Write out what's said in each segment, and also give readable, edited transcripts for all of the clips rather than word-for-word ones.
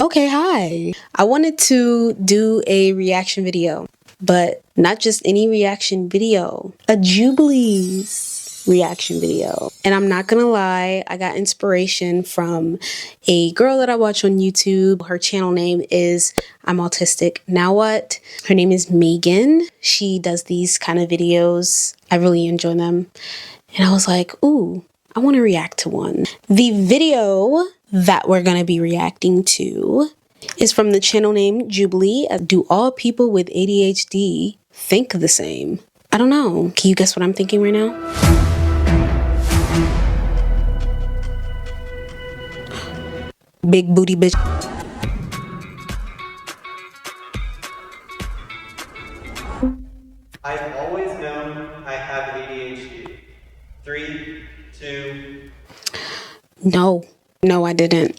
Okay, hi. I wanted to do a reaction video, but not just any reaction video, a Jubilee's reaction video. And I'm not gonna lie, I got inspiration from a girl that I watch on YouTube. Her channel name is I'm Autistic Now What? Her name is Megan. She does these kind of videos. I really enjoy them. And I was like, ooh, I want to react to one. The video that we're going to be reacting to is from the channel name Jubilee. Do all people with ADHD think the same? I don't know. Can you guess what I'm thinking right now? Big booty bitch. I've always known I have ADHD. 3, 2. No, I didn't.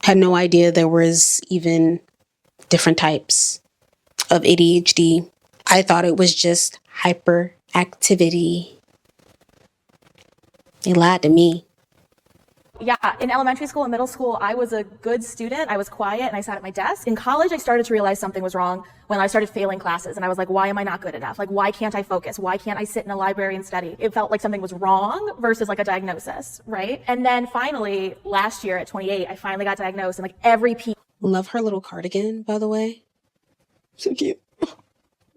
Had no idea there was even different types of ADHD. I thought it was just hyperactivity. They lied to me. Yeah, in elementary school and middle school, I was a good student. I was quiet and I sat at my desk. In college, I started to realize something was wrong when I started failing classes. And I was like, why am I not good enough? Like, why can't I focus? Why can't I sit in a library and study? It felt like something was wrong versus like a diagnosis, right? And then finally, last year at 28, I finally got diagnosed and like every piece. Love her little cardigan, by the way. So cute.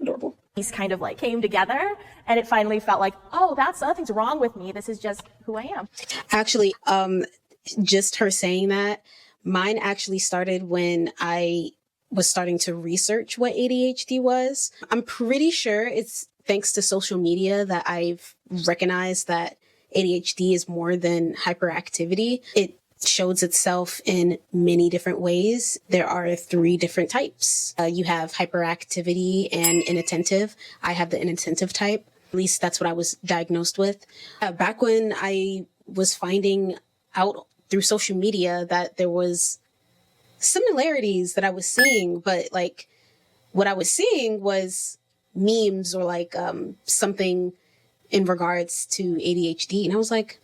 Adorable. Kind of like came together and it finally felt like, oh, nothing's wrong with me. This is just who I am. Actually, just her saying that, mine actually started when I was starting to research what ADHD was. I'm pretty sure it's thanks to social media that I've recognized that ADHD is more than hyperactivity. It shows itself in many different ways. There are 3 different types. You have hyperactivity and inattentive. I have the inattentive type. At least that's what I was diagnosed with. Back when I was finding out through social media that there was similarities that I was seeing, but like what I was seeing was memes or like something in regards to ADHD. And I was like,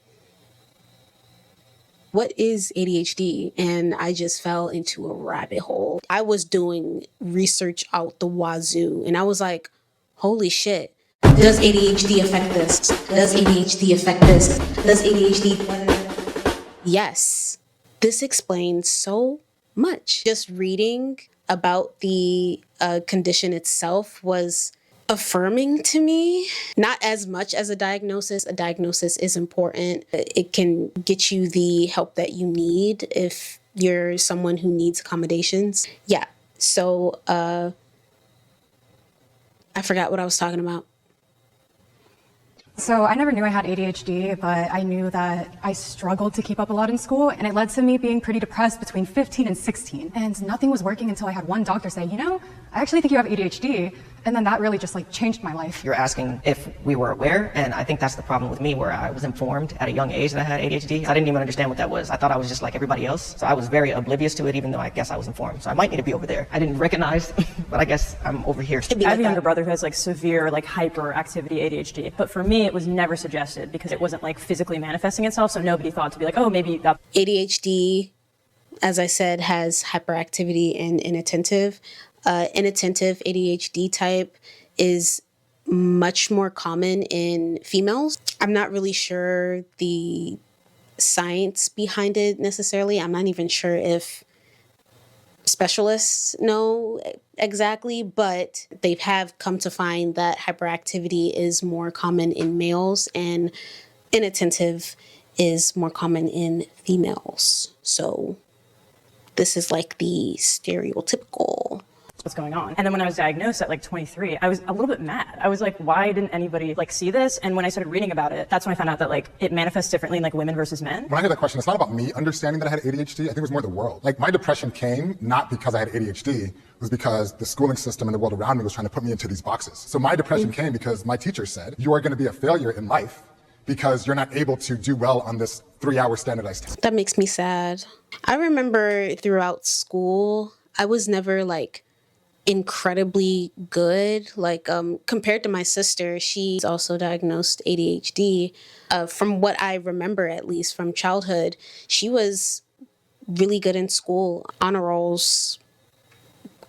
what is ADHD? And I just fell into a rabbit hole. I was doing research out the wazoo and I was like, holy shit. Does ADHD affect this? Does ADHD affect this? Does ADHD? Yes, this explains so much. Just reading about the condition itself was affirming to me. Not as much as a diagnosis. A diagnosis is important. It can get you the help that you need if you're someone who needs accommodations. Yeah, so I forgot what I was talking about. So I never knew I had ADHD, but I knew that I struggled to keep up a lot in school, and it led to me being pretty depressed between 15 and 16. And nothing was working until I had one doctor say, you know, I actually think you have ADHD. And then that really just like changed my life. You're asking if we were aware, and I think that's the problem with me, where I was informed at a young age that I had ADHD. I didn't even understand what that was. I thought I was just like everybody else. So I was very oblivious to it, even though I guess I was informed. So I might need to be over there. I didn't recognize, but I guess I'm over here. I have a younger brother who has like severe like hyperactivity ADHD, but for me it was never suggested because it wasn't like physically manifesting itself, so nobody thought to be like, oh, maybe that. ADHD, as I said, has hyperactivity and inattentive. Inattentive ADHD type is much more common in females. I'm not really sure the science behind it necessarily. I'm not even sure if specialists know exactly, but they have come to find that hyperactivity is more common in males and inattentive is more common in females. So this is like the stereotypical. What's going on. And then when I was diagnosed at like 23, I was a little bit mad. I was like, why didn't anybody like see this? And when I started reading about it, that's when I found out that like it manifests differently in like women versus men. When I hear that question, it's not about me understanding that I had ADHD. I think it was more the world. Like my depression came not because I had ADHD, it was because the schooling system and the world around me was trying to put me into these boxes. So my depression came because my teacher said, you are going to be a failure in life because you're not able to do well on this 3-hour standardized test. That makes me sad. I remember throughout school, I was never like incredibly good. Like compared to my sister, she's also diagnosed ADHD. From what I remember, at least from childhood, she was really good in school, honor rolls,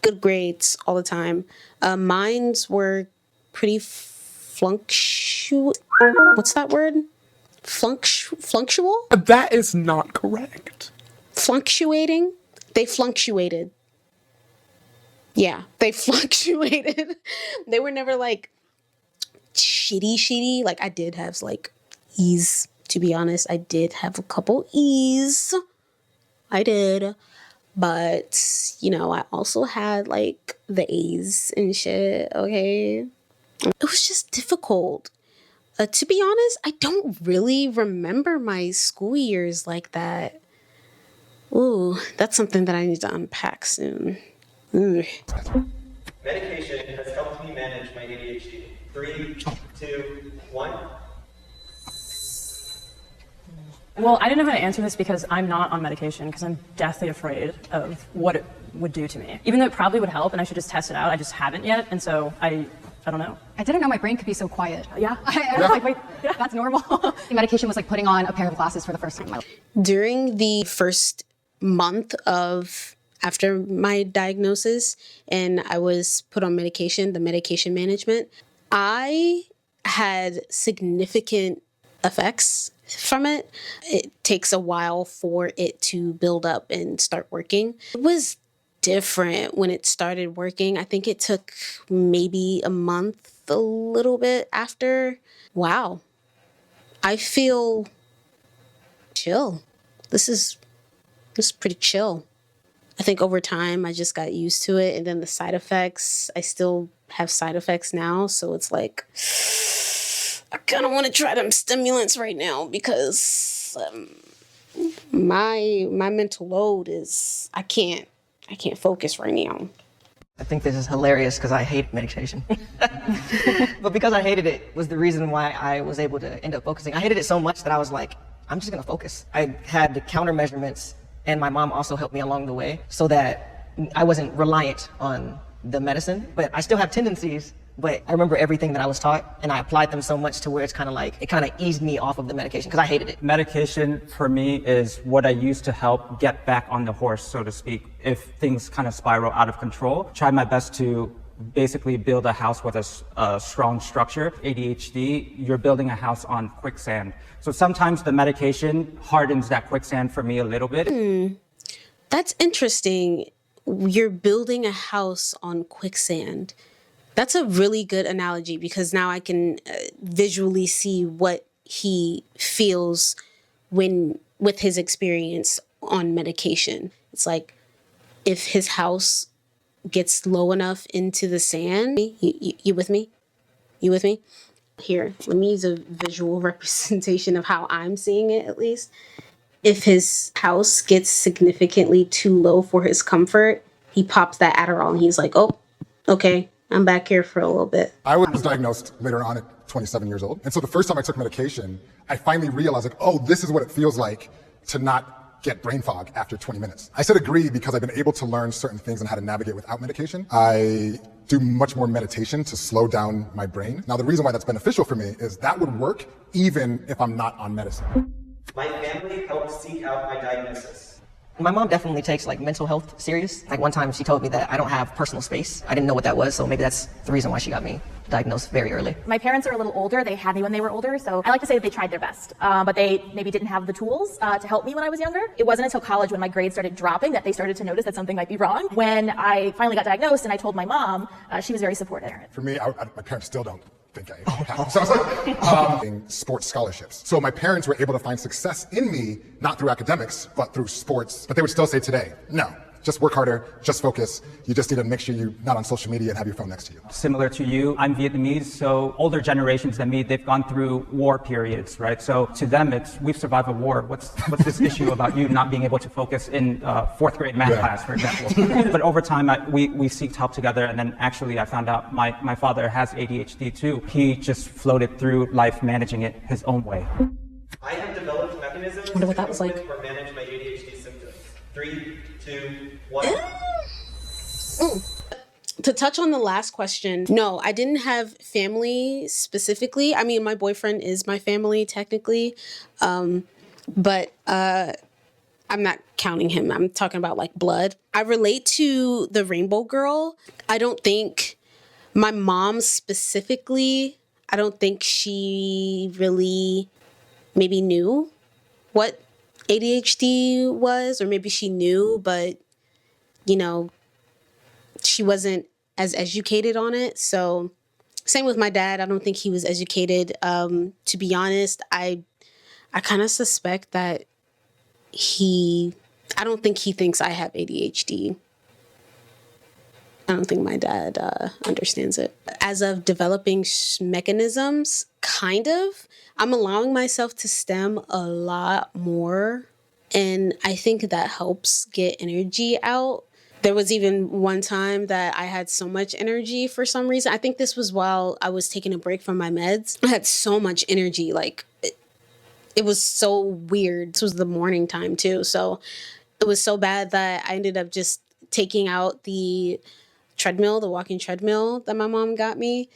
good grades all the time. Mines were pretty what's that word? Fluctual? That is not correct. Fluctuating? They fluctuated. Yeah, they fluctuated. They were never like shitty. Like I did have like E's, to be honest. I did have a couple E's. I did. But, you know, I also had like the A's and shit, okay? It was just difficult. To be honest, I don't really remember my school years like that. Ooh, that's something that I need to unpack soon. Ugh. Medication has helped me manage my ADHD. 3, 2, 1. Well, I didn't know how to answer this because I'm not on medication because I'm deathly afraid of what it would do to me. Even though it probably would help and I should just test it out, I just haven't yet, and so I don't know. I didn't know my brain could be so quiet. Yeah. I was like, wait, that's normal. Medication was like putting on a pair of glasses for the first time in my life. During the first month after my diagnosis and I was put on medication, the medication management, I had significant effects from it. It takes a while for it to build up and start working. It was different when it started working. I think it took maybe a month, a little bit after. Wow. I feel chill. This is pretty chill. I think over time I just got used to it, and then the side effects, I still have side effects now, so it's like I kind of want to try them stimulants right now because my mental load is I can't focus right now. I think this is hilarious because I hate medication. But because I hated it was the reason why I was able to end up focusing. I hated it so much that I was like, I'm just gonna focus. I had the countermeasurements, and my mom also helped me along the way so that I wasn't reliant on the medicine, but I still have tendencies. But I remember everything that I was taught, and I applied them so much to where it's kind of like, it kind of eased me off of the medication because I hated it. Medication for me is what I use to help get back on the horse, so to speak. If things kind of spiral out of control, try my best to basically build a house with a strong structure. ADHD, you're building a house on quicksand. So sometimes the medication hardens that quicksand for me a little bit. That's interesting. You're building a house on quicksand. That's a really good analogy because now I can visually see what he feels with his experience on medication. It's like if his house gets low enough into the sand. You with me? You with me? Here, let me use a visual representation of how I'm seeing it, at least. If his house gets significantly too low for his comfort, he pops that Adderall and he's like, oh, okay, I'm back here for a little bit. I was diagnosed later on at 27 years old. And so the first time I took medication, I finally realized like, oh, this is what it feels like to not get brain fog after 20 minutes. I said agree because I've been able to learn certain things on how to navigate without medication. I do much more meditation to slow down my brain. Now, the reason why that's beneficial for me is that would work even if I'm not on medicine. My family helped seek out my diagnosis. My mom definitely takes like mental health serious. Like one time she told me that I don't have personal space. I didn't know what that was, so maybe that's the reason why she got me diagnosed very early. My parents are a little older. They had me when they were older, so I like to say that they tried their best, but they maybe didn't have the tools to help me when I was younger. It wasn't until college when my grades started dropping that they started to notice that something might be wrong. When I finally got diagnosed and I told my mom, she was very supportive. For me, my parents still don't think I have. So I was like, sports scholarships. So my parents were able to find success in me, not through academics, but through sports. But they would still say today, no, just work harder, just focus. You just need to make sure you're not on social media and have your phone next to you. Similar to you, I'm Vietnamese, so older generations than me, they've gone through war periods, right? So to them, it's, we've survived a war. What's this issue about you not being able to focus in fourth grade math class, for example? But over time, we seeked help together, and then actually I found out my father has ADHD too. He just floated through life managing it his own way. I have developed mechanisms to what that was cope like. with or manage my ADHD symptoms. 3, 2, 1. To touch on the last question, no, I didn't have family specifically. I mean, my boyfriend is my family technically, but I I'm not counting him. I'm talking about like blood. I relate to the rainbow girl. I don't think my mom specifically, I don't think she really maybe knew what ADHD was, or maybe she knew, but you know, she wasn't as educated on it. So same with my dad. I don't think he was educated. To be honest, I kind of suspect that I don't think he thinks I have ADHD. I don't think my dad understands it. As of developing mechanisms, kind of, I'm allowing myself to stem a lot more. And I think that helps get energy out. There was even one time that I had so much energy for some reason. I think this was while I was taking a break from my meds. I had so much energy, like it was so weird. This was the morning time too. So it was so bad that I ended up just taking out the walking treadmill that my mom got me,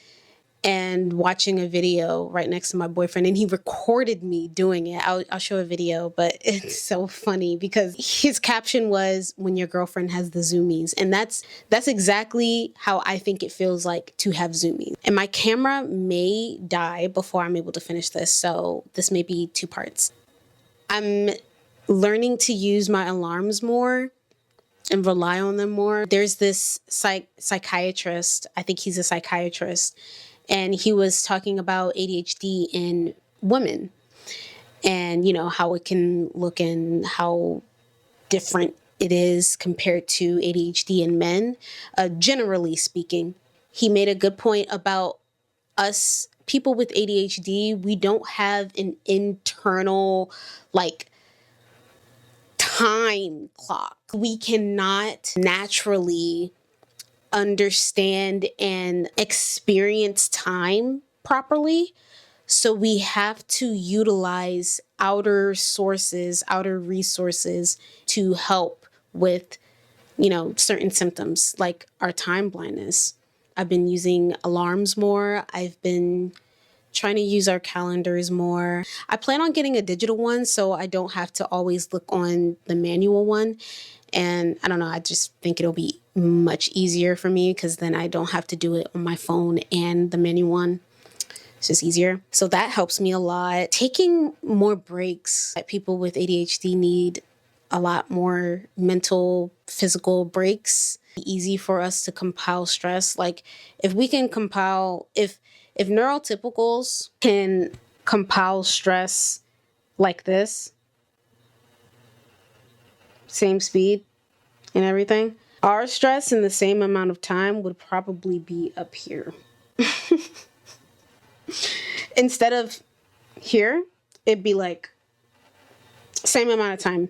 and watching a video right next to my boyfriend. And he recorded me doing it. I'll show a video, but it's so funny because his caption was, "When your girlfriend has the zoomies." And that's exactly how I think it feels like to have zoomies. And my camera may die before I'm able to finish this. So this may be 2 parts. I'm learning to use my alarms more and rely on them more. There's this psychiatrist, I think he's a psychiatrist, and he was talking about ADHD in women and, how it can look and how different it is compared to ADHD in men. Generally speaking, he made a good point about us people with ADHD. We don't have an internal, time clock. We cannot naturally understand and experience time properly. So we have to utilize outer resources to help with, certain symptoms like our time blindness. I've been using alarms more. I've been trying to use our calendars more. I plan on getting a digital one so I don't have to always look on the manual one. And I don't know, I just think it'll be much easier for me because then I don't have to do it on my phone and the manual one. It's just easier. So that helps me a lot. Taking more breaks. People with ADHD need a lot more mental, physical breaks. Easy for us to compile stress. Like if we can compile, if neurotypicals can compile stress like this, same speed and everything, our stress in the same amount of time would probably be up here. Instead of here, it'd be like same amount of time.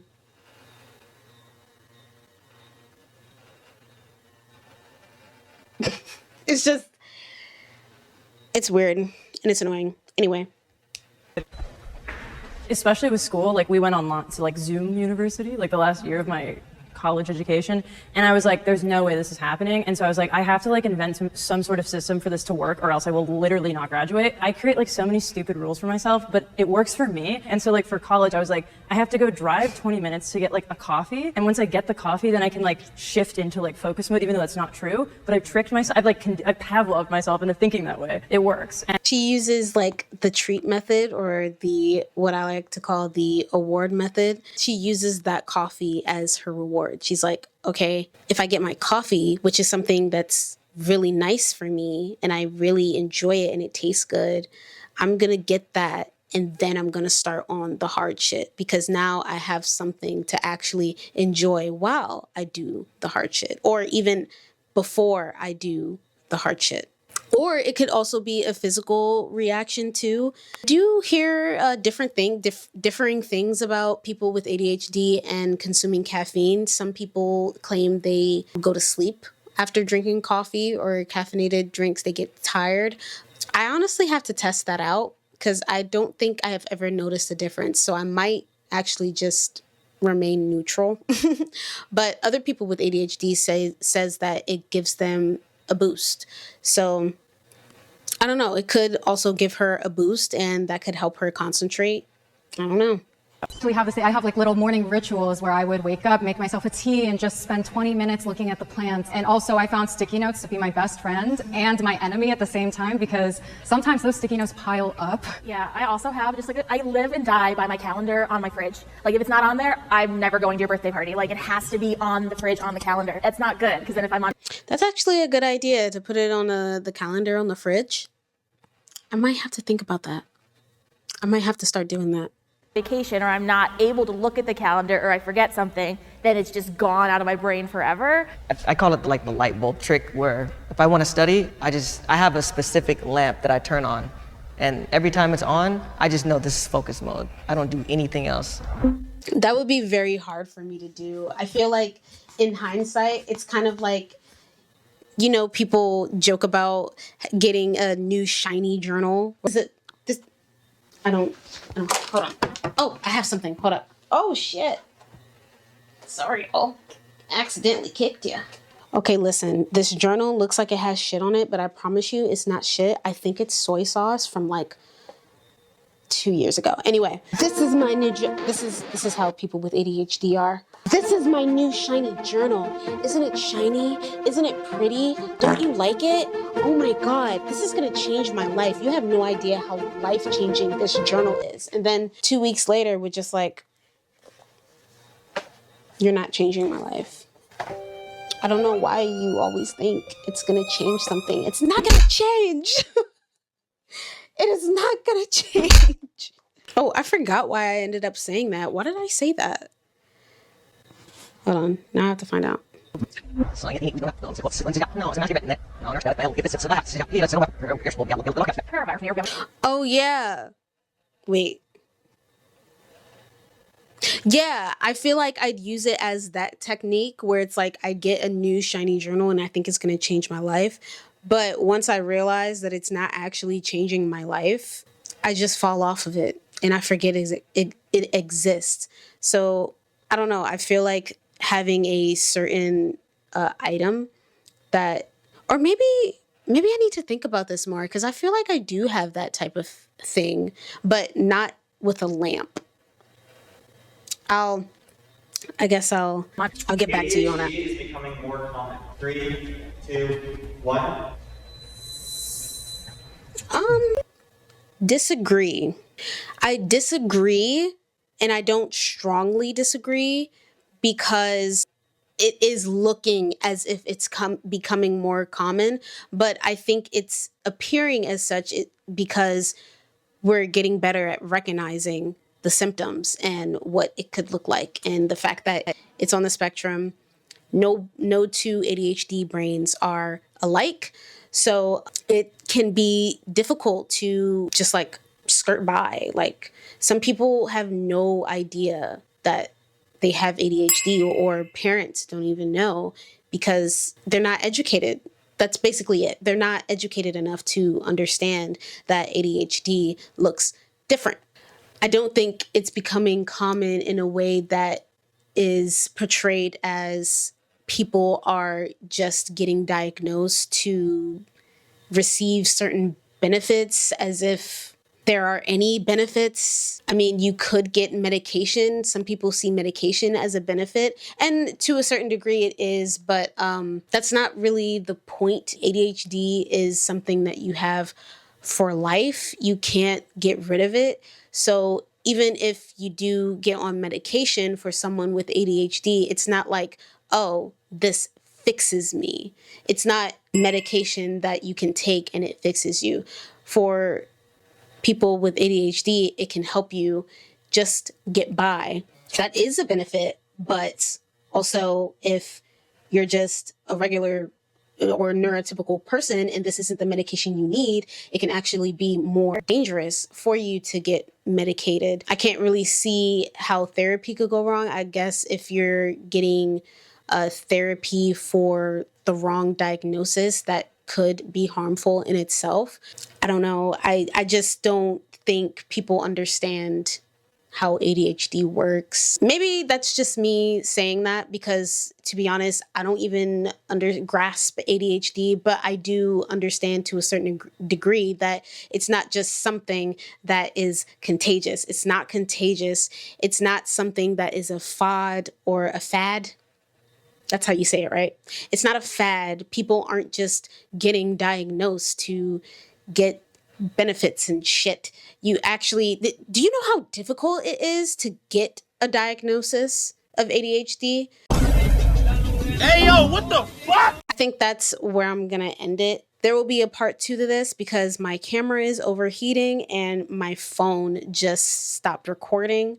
It's weird and it's annoying. Anyway. Especially with school, we went online to Zoom University, the last year of my college education, and I was like, there's no way this is happening. And so I was like, I have to invent some sort of system for this to work, or else I will literally not graduate. I create so many stupid rules for myself, but it works for me. And so for college, I was like, I have to go drive 20 minutes to get a coffee, and once I get the coffee, then I can shift into focus mode, even though that's not true. But I've tricked myself. I've Pavloved myself into thinking that way. It works. And she uses the treat method, or what I like to call the award method. She uses that coffee as her reward. She's like, okay, if I get my coffee, which is something that's really nice for me and I really enjoy it and it tastes good, I'm going to get that. And then I'm going to start on the hard shit, because now I have something to actually enjoy while I do the hard shit, or even before I do the hard shit. Or it could also be a physical reaction too. I do hear differing things about people with ADHD and consuming caffeine. Some people claim they go to sleep after drinking coffee or caffeinated drinks. They get tired. I honestly have to test that out because I don't think I have ever noticed a difference. So I might actually just remain neutral. But other people with ADHD says that it gives them a boost. So I don't know. It could also give her a boost, and that could help her concentrate. I don't know. actually have this, I have like little morning rituals where I would wake up, make myself a tea, and just spend 20 minutes looking at the plants. And also I found sticky notes to be my best friend and my enemy at the same time, because sometimes those sticky notes pile up. Yeah, I also have just like, I live and die by my calendar on my fridge. Like if it's not on there, I'm never going to your birthday party. Like it has to be on the fridge, on the calendar. That's not good, because then if I'm on... That's actually a good idea to put it on the calendar on the fridge. I might have to think about that. I might have to start doing that. Vacation, or I'm not able to look at the calendar, or I forget something, then it's just gone out of my brain forever. I call it like the light bulb trick, where if I want to study, I have a specific lamp that I turn on. And every time it's on, I just know this is focus mode. I don't do anything else. That would be very hard for me to do. I feel like in hindsight, it's kind of like, you know, people joke about getting a new shiny journal. Was it this? I don't, hold on. Oh, I have something. Hold up. Oh, shit. Sorry. Oh, accidentally kicked you. Okay, listen. This journal looks like it has shit on it, but I promise you it's not shit. I think it's soy sauce from like 2 years ago. Anyway, this is my new this is how people with ADHD are. This is my new shiny journal. Isn't it shiny? Isn't it pretty? Don't you like it? Oh my God, this is gonna change my life. You have no idea how life-changing this journal is. And then 2 weeks later, we're just like, you're not changing my life. I don't know why you always think it's gonna change something. It's not gonna change. It is not gonna change. Oh, I forgot why I ended up saying that. Why did I say that? Hold on, now I have to find out. Oh yeah. Wait. Yeah, I feel like I'd use it as that technique where it's like I get a new shiny journal and I think it's going to change my life. But once I realize that it's not actually changing my life, I just fall off of it and I forget it exists. So I don't know. I feel like having a certain item that, or maybe I need to think about this more, because I feel like I do have that type of thing, but not with a lamp. I'll get back to you on that. ADHD is becoming more common. 3, 2, 1. Disagree. I disagree, and I don't strongly disagree, because it is looking as if it's becoming more common, but I think it's appearing as such because we're getting better at recognizing the symptoms and what it could look like, and the fact that it's on the spectrum. No two ADHD brains are alike, so it can be difficult to just like skirt by. Like some people have no idea that they have ADHD, or parents don't even know because they're not educated. That's basically it. They're not educated enough to understand that ADHD looks different. I don't think it's becoming common in a way that is portrayed as people are just getting diagnosed to receive certain benefits, as if there are any benefits. I mean, you could get medication. Some people see medication as a benefit, and to a certain degree it is, but that's not really the point. ADHD is something that you have for life. You can't get rid of it. So even if you do get on medication for someone with ADHD, it's not like, oh, this fixes me. It's not medication that you can take and it fixes you. For people with ADHD, it can help you just get by. That is a benefit, but also if you're just a regular or neurotypical person and this isn't the medication you need, it can actually be more dangerous for you to get medicated. I can't really see how therapy could go wrong. I guess if you're getting therapy for the wrong diagnosis, that could be harmful in itself. I don't know. I just don't think people understand how ADHD works. Maybe that's just me saying that because, to be honest, I don't even grasp ADHD, but I do understand to a certain degree that it's not just something that is contagious. It's not contagious. It's not something that is a fad or a fad. That's how you say it, right? It's not a fad. People aren't just getting diagnosed to get benefits and shit. You actually, do you know how difficult it is to get a diagnosis of ADHD? Hey, yo, what the fuck? I think that's where I'm gonna end it. There will be a part 2 to this because my camera is overheating and my phone just stopped recording.